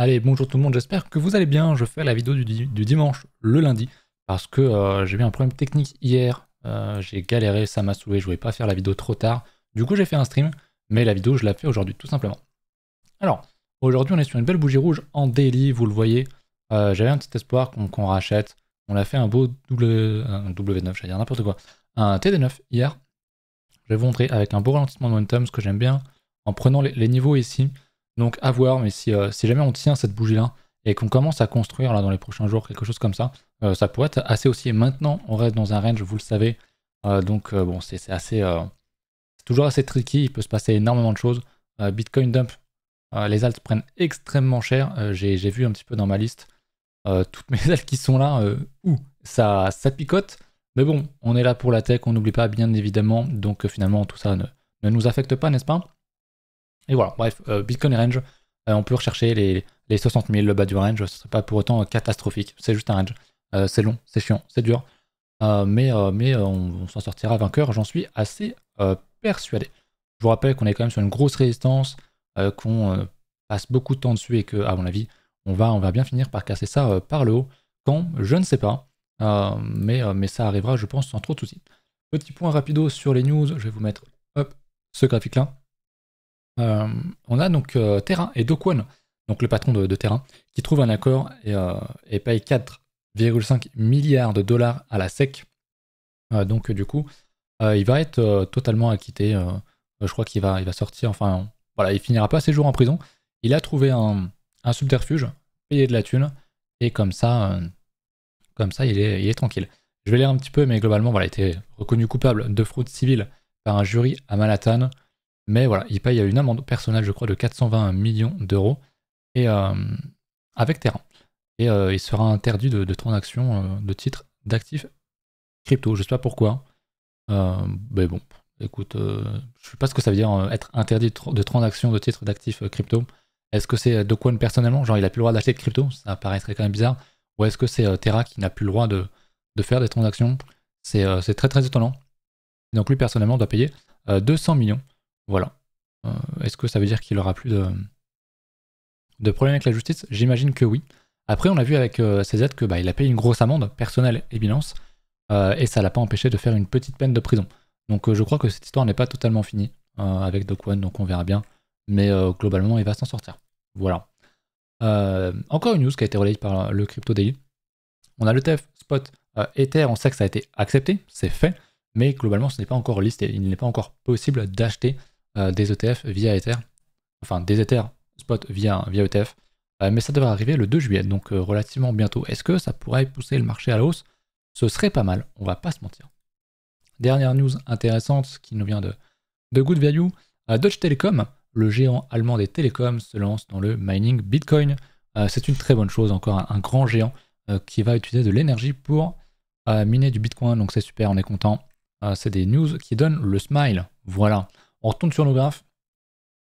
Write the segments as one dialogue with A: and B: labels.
A: Allez, bonjour tout le monde, j'espère que vous allez bien. Je fais la vidéo du dimanche, le lundi, parce que j'ai eu un problème technique hier. J'ai galéré, ça m'a saoulé, je voulais pas faire la vidéo trop tard. Du coup, j'ai fait un stream, mais la vidéo, je la fais aujourd'hui, tout simplement. Alors, aujourd'hui, on est sur une belle bougie rouge en daily, vous le voyez. J'avais un petit espoir qu'on rachète. On a fait un beau un W9, j'allais dire n'importe quoi. Un TD9 hier. Je vais vous montrer avec un beau ralentissement de momentum, ce que j'aime bien, en prenant les niveaux ici. Donc à voir, mais si jamais on tient cette bougie-là et qu'on commence à construire là dans les prochains jours quelque chose comme ça pourrait être assez aussi. Et maintenant, on reste dans un range, vous le savez. Donc bon, c'est assez, c'est toujours assez tricky. Il peut se passer énormément de choses. Bitcoin dump, les alts prennent extrêmement cher. J'ai vu un petit peu dans ma liste toutes mes alts qui sont là. Ça picote. Mais bon, on est là pour la tech, on n'oublie pas bien évidemment. Donc finalement, tout ça ne nous affecte pas, n'est-ce pas? Et voilà, bref, Bitcoin range, on peut rechercher les 60 000, le bas du range, ce serait pas pour autant catastrophique, c'est juste un range. C'est long, c'est chiant, c'est dur, mais on s'en sortira vainqueur, j'en suis assez persuadé. Je vous rappelle qu'on est quand même sur une grosse résistance, qu'on passe beaucoup de temps dessus et que, à mon avis, on va bien finir par casser ça par le haut. Quand? Je ne sais pas, mais ça arrivera, je pense, sans trop de soucis. Petit point rapido sur les news, je vais vous mettre hop, ce graphique-là. On a donc Terra et Do Kwon, donc le patron de Terra, qui trouve un accord et paye 4,5 milliards de dollars à la SEC. Donc du coup, il va être totalement acquitté. Je crois qu'il va sortir, enfin voilà, il finira pas ses jours en prison. Il a trouvé un subterfuge, payé de la thune, et comme ça il est tranquille. Je vais lire un petit peu, mais globalement, voilà, il a été reconnu coupable de fraude civile par un jury à Manhattan. Mais voilà, il paye une amende personnelle, je crois, de 420 millions d'euros et avec Terra. Et il sera interdit de transactions de titres d'actifs crypto. Je sais pas pourquoi. Mais bon, écoute, je sais pas ce que ça veut dire être interdit de transactions de titres d'actifs crypto. Est-ce que c'est Do Kwon personnellement, genre il a plus le droit d'acheter de crypto, ça paraîtrait quand même bizarre. Ou est-ce que c'est Terra qui n'a plus le droit de faire des transactions? C'est très très étonnant. Donc lui personnellement doit payer 200 millions. Voilà. Est-ce que ça veut dire qu'il aura plus de problème avec la justice? J'imagine que oui. Après, on a vu avec CZ que il a payé une grosse amende personnelle et Binance, et ça l'a pas empêché de faire une petite peine de prison. Donc je crois que cette histoire n'est pas totalement finie avec Do Kwon, donc on verra bien. Mais globalement, il va s'en sortir. Voilà. Encore une news qui a été relayée par le Crypto Daily. On a l'ETF spot Ether, on sait que ça a été accepté, c'est fait, mais globalement ce n'est pas encore listé. Il n'est pas encore possible d'acheter des ETF via Ether, enfin des Ether spot via ETF, mais ça devrait arriver le 2 juillet, donc relativement bientôt. Est-ce que ça pourrait pousser le marché à la hausse? Ce serait pas mal, on va pas se mentir. Dernière news intéressante qui nous vient de Good Value, Deutsche Telekom, le géant allemand des télécoms, se lance dans le mining Bitcoin. C'est une très bonne chose, encore un grand géant qui va utiliser de l'énergie pour miner du Bitcoin, donc c'est super, on est content. C'est des news qui donnent le smile, voilà. On retourne sur nos graphes,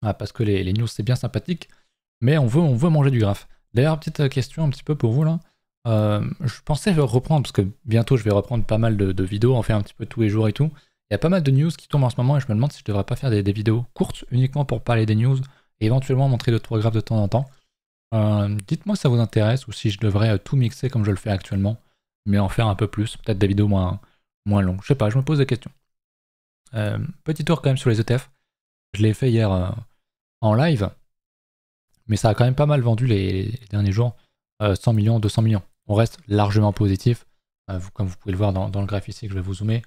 A: parce que les news c'est bien sympathique, mais on veut manger du graphe. D'ailleurs, petite question un petit peu pour vous là. Je pensais reprendre, parce que bientôt je vais reprendre pas mal de vidéos, en faire un petit peu tous les jours et tout. Il y a pas mal de news qui tombent en ce moment et je me demande si je devrais pas faire des vidéos courtes uniquement pour parler des news et éventuellement montrer 2-3 graphes de temps en temps. Dites-moi si ça vous intéresse ou si je devrais tout mixer comme je le fais actuellement, mais en faire un peu plus, peut-être des vidéos moins longues. Je sais pas, je me pose des questions. Petit tour quand même sur les ETF. Je l'ai fait hier en live, mais ça a quand même pas mal vendu les derniers jours. 100 millions, 200 millions. On reste largement positif. Comme vous pouvez le voir dans le graphe ici que je vais vous zoomer,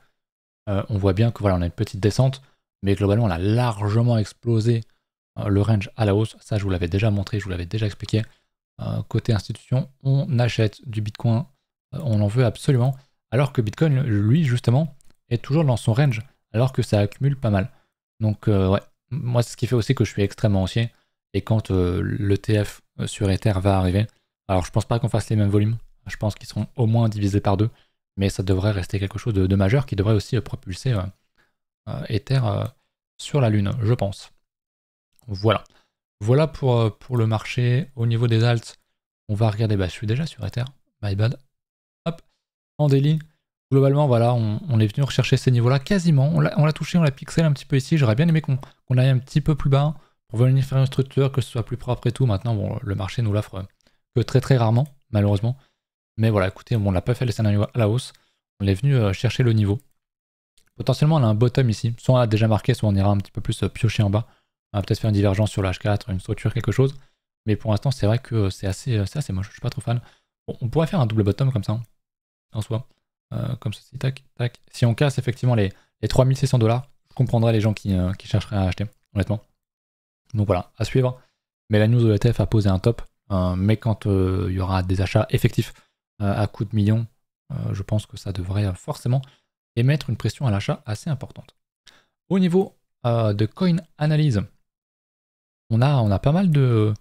A: on voit bien que voilà, on a une petite descente, mais globalement on a largement explosé le range à la hausse. Ça je vous l'avais déjà montré, je vous l'avais déjà expliqué. Côté institution, on achète du Bitcoin, on en veut absolument, alors que Bitcoin, lui justement, est toujours dans son range, alors que ça accumule pas mal. Donc ouais, moi c'est ce qui fait aussi que je suis extrêmement haussier, et quand l'ETF sur Ether va arriver, alors je pense pas qu'on fasse les mêmes volumes, je pense qu'ils seront au moins divisés par 2, mais ça devrait rester quelque chose de majeur qui devrait aussi propulser Ether sur la Lune, je pense. Voilà. Voilà pour le marché. Au niveau des alts, on va regarder, je suis déjà sur Ether, my bad. Hop, en daily. Globalement, voilà, on est venu rechercher ces niveaux-là quasiment. On l'a touché, on l'a pixel un petit peu ici. J'aurais bien aimé qu'on aille un petit peu plus bas pour venir faire une structure, que ce soit plus propre et tout. Maintenant, bon, le marché nous l'offre que très très rarement, malheureusement. Mais voilà, écoutez, bon, on n'a pas fait les scénarios à la hausse. On est venu chercher le niveau. Potentiellement, on a un bottom ici. Soit on a déjà marqué, soit on ira un petit peu plus piocher en bas. On va peut-être faire une divergence sur le H4, une structure, quelque chose. Mais pour l'instant, c'est vrai que c'est assez moche. Je suis pas trop fan. Bon, on pourrait faire un double bottom comme ça, en soi. Comme ceci, tac, tac. Si on casse effectivement les 3600$, je comprendrais les gens qui chercheraient à acheter, honnêtement. Donc voilà, à suivre. Mais la news de l'ETF a posé un top. Mais quand il y aura des achats effectifs à coût de millions, je pense que ça devrait forcément émettre une pression à l'achat assez importante. Au niveau de coin analyse, on a pas mal de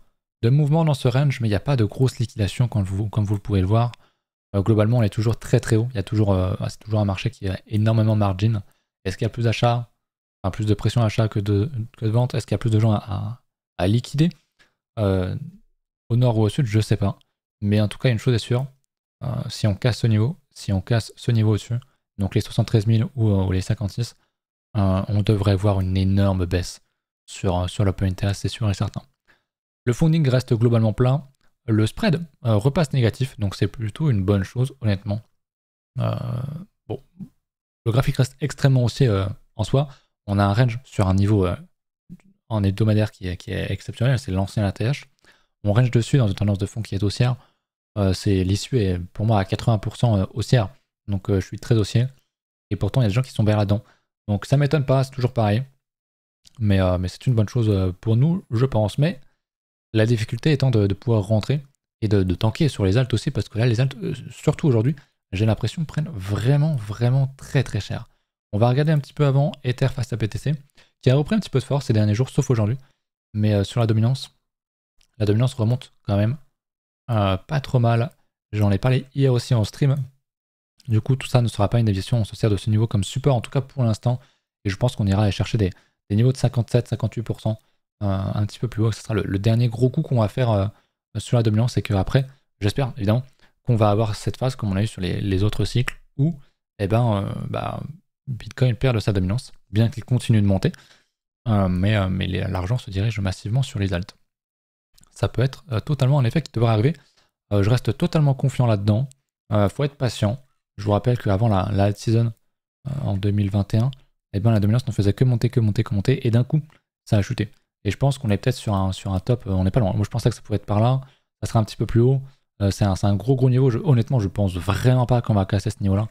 A: mouvements dans ce range, mais il n'y a pas de grosse liquidation comme vous le pouvez le voir. Globalement, on est toujours très très haut. Il y a toujours, c'est toujours un marché qui a énormément de margin. Est-ce qu'il y a plus d'achats, enfin, plus de pression à l'achat que de vente? Est-ce qu'il y a plus de gens à liquider au nord ou au sud? Je sais pas. Mais en tout cas, une chose est sûre, si on casse ce niveau, au-dessus, donc les 73 000 ou les 56, on devrait voir une énorme baisse sur l'open interest, c'est sûr et certain. Le funding reste globalement plein. Le spread repasse négatif, donc c'est plutôt une bonne chose, honnêtement. Bon, le graphique reste extrêmement haussier en soi. On a un range sur un niveau en hebdomadaire qui est exceptionnel, c'est l'ancien ATH. On range dessus dans une tendance de fond qui est haussière. L'issue est pour moi à 80% haussière, donc je suis très haussier. Et pourtant, il y a des gens qui sont bien là-dedans. Donc ça m'étonne pas, c'est toujours pareil. Mais c'est une bonne chose pour nous, je pense. Mais la difficulté étant de pouvoir rentrer et de tanker sur les alts aussi, parce que là, les alts, surtout aujourd'hui, j'ai l'impression prennent vraiment, vraiment très très cher. On va regarder un petit peu avant Ether face à BTC, qui a repris un petit peu de force ces derniers jours, sauf aujourd'hui. Mais sur la dominance remonte quand même pas trop mal. J'en ai parlé hier aussi en stream. Du coup, tout ça ne sera pas une déviation, on se sert de ce niveau comme support, en tout cas pour l'instant. Et je pense qu'on ira aller chercher des niveaux de 57-58%, un petit peu plus haut. Ce sera le dernier gros coup qu'on va faire sur la dominance, et qu'après, j'espère évidemment qu'on va avoir cette phase comme on a eu sur les autres cycles, où Bitcoin perd de sa dominance, bien qu'il continue de monter, mais l'argent se dirige massivement sur les alts. Ça peut être totalement un effet qui devrait arriver. Je reste totalement confiant là-dedans. Faut être patient. Je vous rappelle qu'avant la alt season en 2021, la dominance ne faisait que monter, et d'un coup, ça a chuté. Et je pense qu'on est peut-être sur un top, on n'est pas loin. Moi, je pensais que ça pouvait être par là, ça sera un petit peu plus haut. C'est un gros niveau. Honnêtement, je pense vraiment pas qu'on va casser ce niveau-là.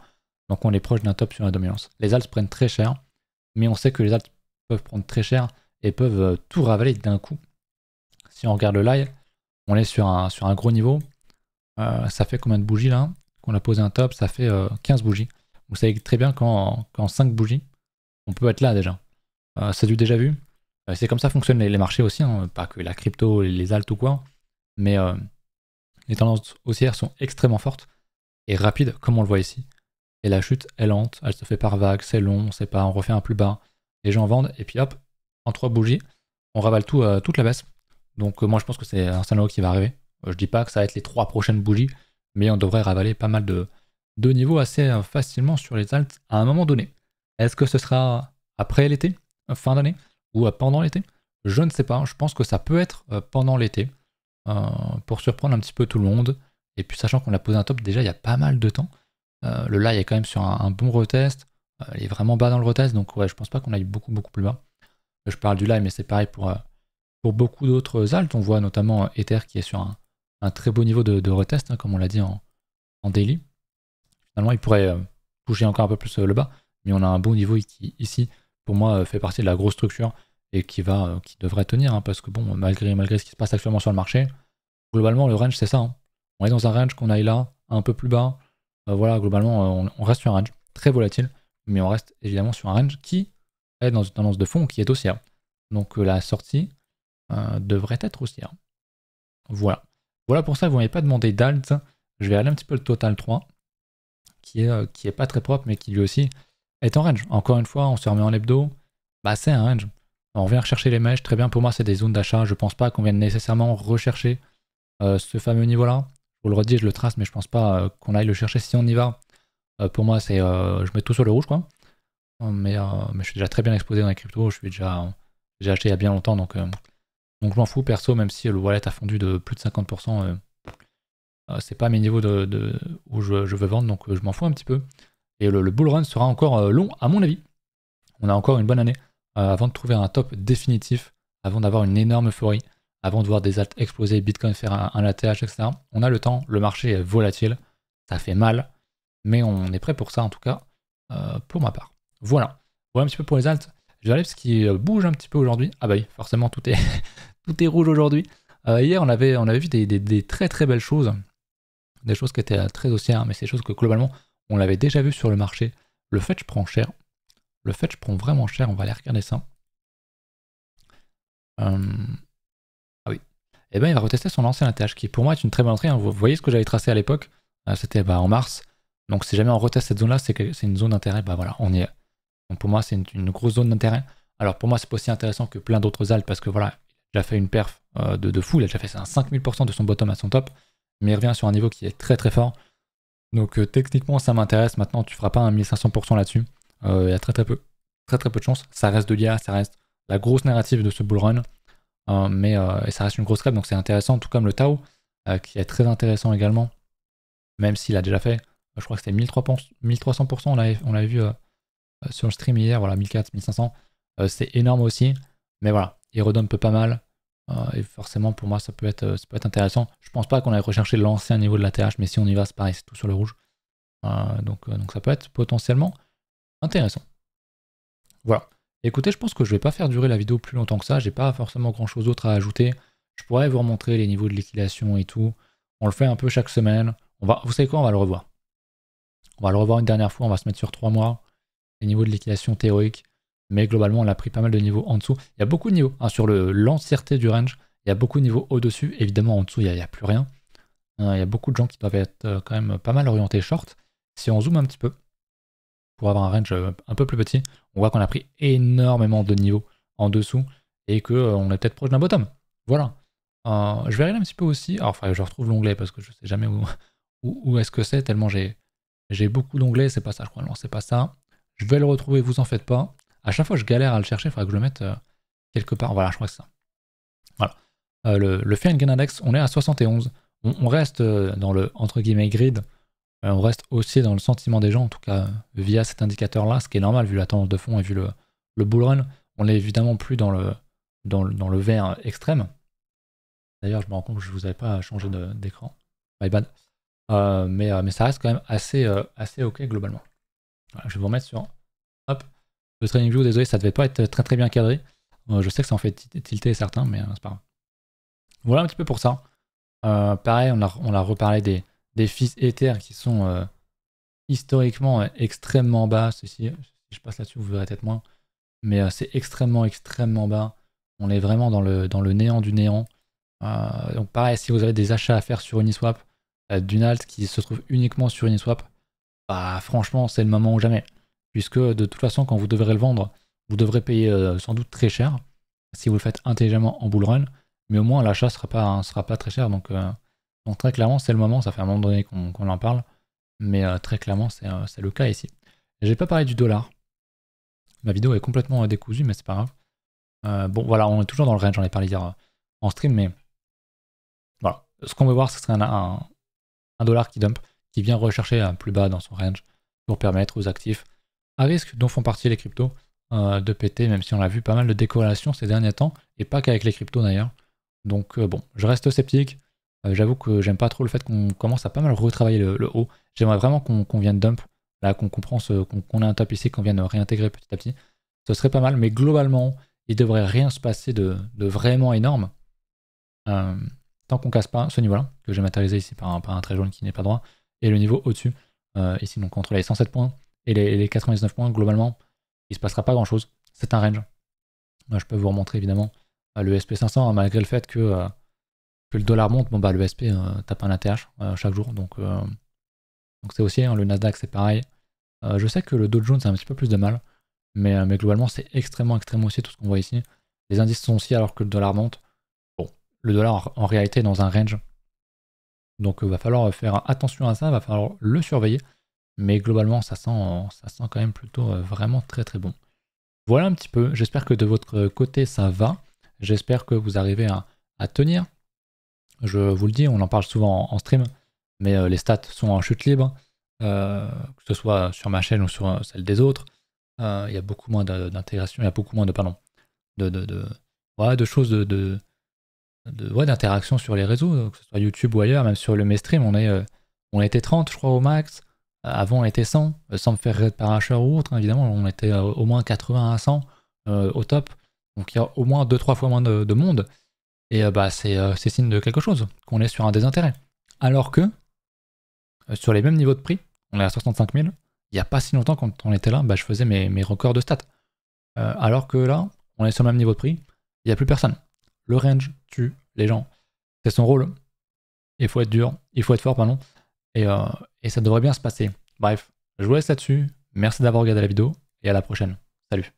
A: Donc, on est proche d'un top sur la dominance. Les alts prennent très cher, mais on sait que les alts peuvent prendre très cher et peuvent tout ravaler d'un coup. Si on regarde le live, on est sur un gros niveau. Ça fait combien de bougies là qu'on a posé un top? Ça fait 15 bougies. Vous savez très bien qu'en 5 bougies, on peut être là déjà. C'est du déjà vu. C'est comme ça fonctionnent les marchés aussi, hein. Pas que la crypto, les alts ou quoi. Mais les tendances haussières sont extrêmement fortes et rapides, comme on le voit ici. Et la chute est lente, elle se fait par vague, c'est long, on sait pas, on refait un plus bas. Les gens vendent et puis hop, en 3 bougies, on ravale toute la baisse. Donc moi je pense que c'est un scénario qui va arriver. Je dis pas que ça va être les 3 prochaines bougies, mais on devrait ravaler pas mal de niveaux assez facilement sur les alts à un moment donné. Est-ce que ce sera après l'été, fin d'année, ou pendant l'été? Je ne sais pas, je pense que ça peut être pendant l'été, pour surprendre un petit peu tout le monde. Et puis sachant qu'on a posé un top déjà il y a pas mal de temps, le live est quand même sur un bon retest, il est vraiment bas dans le retest, donc ouais, je pense pas qu'on aille beaucoup plus bas. Je parle du live, mais c'est pareil pour beaucoup d'autres alts. On voit notamment Ether qui est sur un très beau niveau de retest, hein, comme on l'a dit en daily. Finalement, il pourrait toucher encore un peu plus le bas, mais on a un bon niveau qui, ici, pour moi, fait partie de la grosse structure et qui devrait tenir, hein, parce que bon, malgré ce qui se passe actuellement sur le marché, globalement, le range, c'est ça. Hein. On est dans un range qu'on aille là, un peu plus bas. Voilà, globalement, on reste sur un range très volatile, mais on reste évidemment sur un range qui est dans une tendance de fond qui est haussière. Donc la sortie devrait être haussière. Voilà. Voilà pour ça, vous m'avez pas demandé d'alt. Je vais aller un petit peu le total 3, qui est pas très propre, mais qui lui aussi est en range. Encore une fois, on se remet en hebdo, bah c'est un range. On vient rechercher les mèches, très bien, pour moi c'est des zones d'achat. Je pense pas qu'on vienne nécessairement rechercher ce fameux niveau-là. Je vous le redis, je le trace, mais je pense pas qu'on aille le chercher. Si on y va, pour moi c'est je mets tout sur le rouge, quoi. Mais je suis déjà très bien exposé dans les cryptos, j'ai acheté il y a bien longtemps, donc Donc je m'en fous perso, même si le wallet a fondu de plus de 50%, c'est pas mes niveaux où je veux vendre, donc je m'en fous un petit peu. Et le bull run sera encore long à mon avis. On a encore une bonne année avant de trouver un top définitif, avant d'avoir une énorme euphorie, avant de voir des alts exploser, Bitcoin faire un ATH, etc. On a le temps, le marché est volatile, ça fait mal, mais on est prêt pour ça en tout cas, pour ma part. Voilà un petit peu pour les alts. Je vais aller ce qui bouge un petit peu aujourd'hui. Ah bah oui, forcément tout est, tout est rouge aujourd'hui. Hier on avait vu des très très belles choses, des choses qui étaient très haussières, mais c'est des choses que globalement on l'avait déjà vu sur le marché. Le fetch prend cher. Le fetch prend vraiment cher, on va aller regarder ça. Ah oui. Et ben il va retester son ancien ATH, qui pour moi est une très bonne entrée. Hein. Vous voyez ce que j'avais tracé à l'époque, c'était en mars. Donc si jamais on reteste cette zone-là, c'est une zone d'intérêt, bah voilà, on y est. Donc pour moi, c'est une grosse zone d'intérêt. Alors pour moi, c'est pas aussi intéressant que plein d'autres alts, parce que voilà, il a fait une perf de fou, il a déjà fait un 5000% de son bottom à son top, mais il revient sur un niveau qui est très très fort. Donc techniquement, ça m'intéresse. Maintenant, tu feras pas un 1500% là-dessus. Il y a très peu de chance. Ça reste de l'IA, ça reste la grosse narrative de ce bull run, mais et ça reste une grosse crêpe, donc c'est intéressant, tout comme le Tao, qui est très intéressant également, même s'il a déjà fait, je crois que c'était 1300%, on l'avait vu sur le stream hier, voilà, 1400, 1500, c'est énorme aussi, mais voilà, il redonne peu pas mal, et forcément pour moi ça peut être intéressant. Je pense pas qu'on aille rechercher l'ancien niveau de la TH, mais si on y va, c'est pareil, c'est tout sur le rouge, donc ça peut être potentiellement intéressant. Voilà. Écoutez, je pense que je vais pas faire durer la vidéo plus longtemps que ça, j'ai pas forcément grand chose d'autre à ajouter. Je pourrais vous remontrer les niveaux de liquidation et tout. On le fait un peu chaque semaine. Vous savez quoi, on va le revoir. On va le revoir une dernière fois, on va se mettre sur 3 mois, les niveaux de liquidation théoriques. Mais globalement, on a pris pas mal de niveaux en dessous. Il y a beaucoup de niveaux, hein, sur l'entièreté du range. Il y a beaucoup de niveaux au-dessus. Évidemment, en dessous, il n'y a plus rien. Il y a beaucoup de gens qui doivent être quand même pas mal orientés short. Si on zoome un petit peu, pour avoir un range un peu plus petit, on voit qu'on a pris énormément de niveaux en dessous et qu'on est peut-être proche d'un bottom. Voilà. Je vais regarder un petit peu aussi. Alors, je retrouve l'onglet parce que je sais jamais où est-ce que c'est, tellement j'ai beaucoup d'onglets. C'est pas ça, je crois. Non, c'est pas ça. Je vais le retrouver, vous en faites pas. À chaque fois, je galère à le chercher. Il faudra que je le mette quelque part. Voilà, je crois que c'est ça. Voilà. Le Fear and Gain Index, on est à 71. On reste dans le entre guillemets grid. On reste aussi dans le sentiment des gens, en tout cas via cet indicateur-là, ce qui est normal vu la tendance de fond et vu le bull run. On n'est évidemment plus dans le vert extrême. D'ailleurs, je me rends compte que je ne vous avais pas changé d'écran. My bad. Mais ça reste quand même assez ok globalement. Voilà, je vais vous remettre sur le Trading View. Désolé, ça devait pas être très très bien cadré. Je sais que ça en fait tilter certains, mais c'est pas grave. Voilà un petit peu pour ça. Pareil, on a reparlé des fees Ether qui sont historiquement extrêmement bas. Si je passe là-dessus, vous verrez peut-être moins. Mais c'est extrêmement bas. On est vraiment dans le néant du néant. Donc pareil, si vous avez des achats à faire sur Uniswap, d'une alt qui se trouve uniquement sur Uniswap, bah franchement c'est le moment ou jamais. Puisque de toute façon quand vous devrez le vendre, vous devrez payer sans doute très cher si vous le faites intelligemment en bull run. Mais au moins l'achat sera pas très cher. Donc très clairement c'est le moment, ça fait un moment donné qu'on en parle. Mais très clairement c'est le cas ici. J'ai pas parlé du dollar. Ma vidéo est complètement décousue mais c'est pas grave. Bon voilà, on est toujours dans le range, j'en ai parlé hier en stream, mais voilà. Ce qu'on veut voir, ce serait un dollar qui dump, qui vient rechercher plus bas dans son range pour permettre aux actifs à risque dont font partie les cryptos de péter, même si on a vu pas mal de décorrélation ces derniers temps, et pas qu'avec les cryptos d'ailleurs. Donc bon, je reste sceptique. J'avoue que j'aime pas trop le fait qu'on commence à pas mal retravailler le haut. J'aimerais vraiment qu'on vienne dump, là qu'on comprend qu'on ait un top ici, qu'on vienne réintégrer petit à petit. Ce serait pas mal, mais globalement, il devrait rien se passer de vraiment énorme. Tant qu'on casse pas ce niveau-là, que j'ai matérialisé ici par un trait jaune qui n'est pas droit, et le niveau au-dessus, ici donc entre les 107 points et les 99 points, globalement, il se passera pas grand-chose. C'est un range. Je peux vous remontrer évidemment le SP500, malgré le fait que le dollar monte, bon bah le SP tape un ATH chaque jour, donc c'est aussi, hein, le Nasdaq c'est pareil. Je sais que le Dow Jones a un petit peu plus de mal, mais globalement c'est extrêmement haussier tout ce qu'on voit ici. Les indices sont haussiers alors que le dollar monte. Le dollar en réalité est dans un range. Donc va falloir faire attention à ça, va falloir le surveiller. Mais globalement ça sent quand même plutôt vraiment très très bon. Voilà un petit peu, j'espère que de votre côté ça va. J'espère que vous arrivez à tenir. Je vous le dis, on en parle souvent en stream, mais les stats sont en chute libre, que ce soit sur ma chaîne ou sur celle des autres. Il y a beaucoup moins d'intégration, il y a beaucoup moins de choses d'interaction sur les réseaux, que ce soit YouTube ou ailleurs, même sur le mainstream, on était 30 je crois au max. Avant on était 100, sans me faire raid par hasher ou autre, hein, évidemment, on était au moins 80 à 100 au top. Donc il y a au moins 2-3 fois moins de monde. Et c'est signe de quelque chose, qu'on est sur un désintérêt. Alors que, sur les mêmes niveaux de prix, on est à 65 000, il n'y a pas si longtemps quand on était là, je faisais mes records de stats. Alors que là, on est sur le même niveau de prix, il n'y a plus personne. Le range tue les gens. C'est son rôle. Il faut être dur, il faut être fort, pardon. Et ça devrait bien se passer. Bref, je vous laisse là-dessus. Merci d'avoir regardé la vidéo et à la prochaine. Salut.